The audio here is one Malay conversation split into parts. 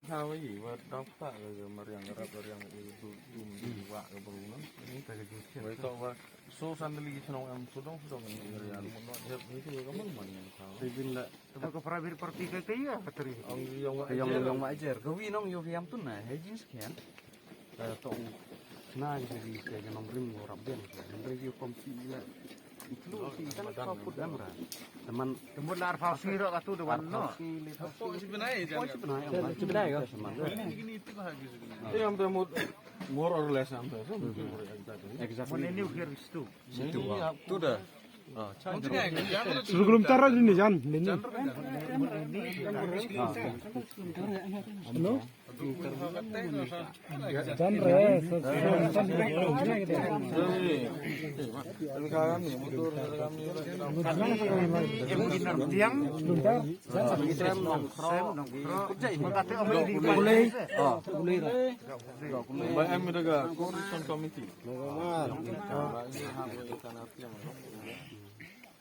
How are you? What doctor Mariang Rapariang Dua Keberunan ini mereka wah so sandali senang sudong Mariang mau jawab itu kamu mana yang tahu? Bila Aku pernah berparti ke ya kateri. yang wajar, gawi nong yo yang tu na, hejin sekian. Tong na jadi kayak nombrim orang ben, nombrim yo kompi lah. Itu sih kan kau put amra. Teman Temu lar fausi ro katu dewan no. Sebenarnya kan sama. Ini yang bermut more or less sampai so Mun ini ukir situ. situ Tu dah. Sebelum cara ini Jan, ini. Jan re, sekarang nih motor kami Tiang Baik, kami juga coordination committee.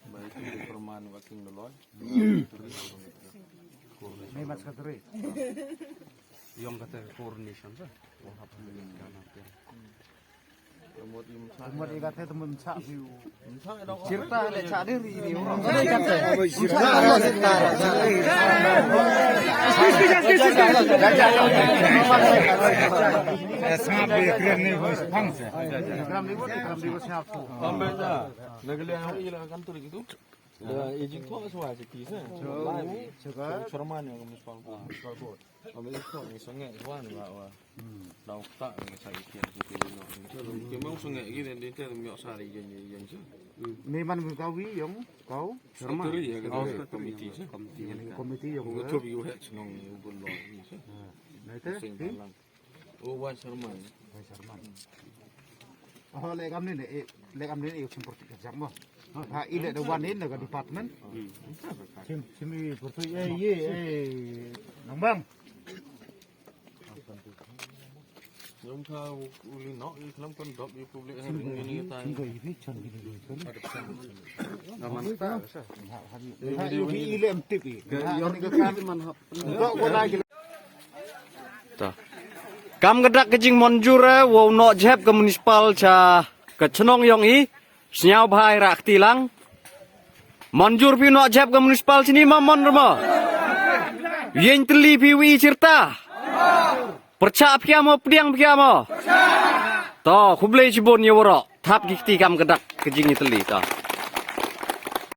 Baik itu perman working dulu. Ini mas kateri. Yang kata coordination sah. Wah apa ni kan apa? Remote imsa. Temu ikatnya temen sak view. Cerita ada cak diri ni orang. Kram libu siap tu. Sampai dah. Negeri yang hilang kantor gitu. Dah izin tu apa semua sih sih. Juga Cerman yang kami sekolah. Kami itu ni sungai tuan bawa. Dah tak saya kira situ dulu. Cuma sungai gitu dia tu miok sari yang tu. Neman gawi yang kau Serma ya kita komiti sih. komiti yang Betul you head senang ubun lo ni sih. Nah itu Sing dalang. Oh wan Cerman. Oh lekam ni ikut seperti kerja mah. Ha ile dewan ini dekat department. Simi seperti nambang. Yang tahu uli nak iklam kan dok di publik hari ini kita. Ini canggih ni. Naman tak. Ini ile MTP. Yang kita manhap. Kau lagi. Kam gedak kejing monjure wow no jeb ke municipal cha ke cenong yong i senyau bahai rak tilang monjur pi no jeb ke municipal sini ma mon rema yen teli pi wi cerita percak piamo pediang piamo to kublai cibon ye woro tap gikti kam gedak kejing teli to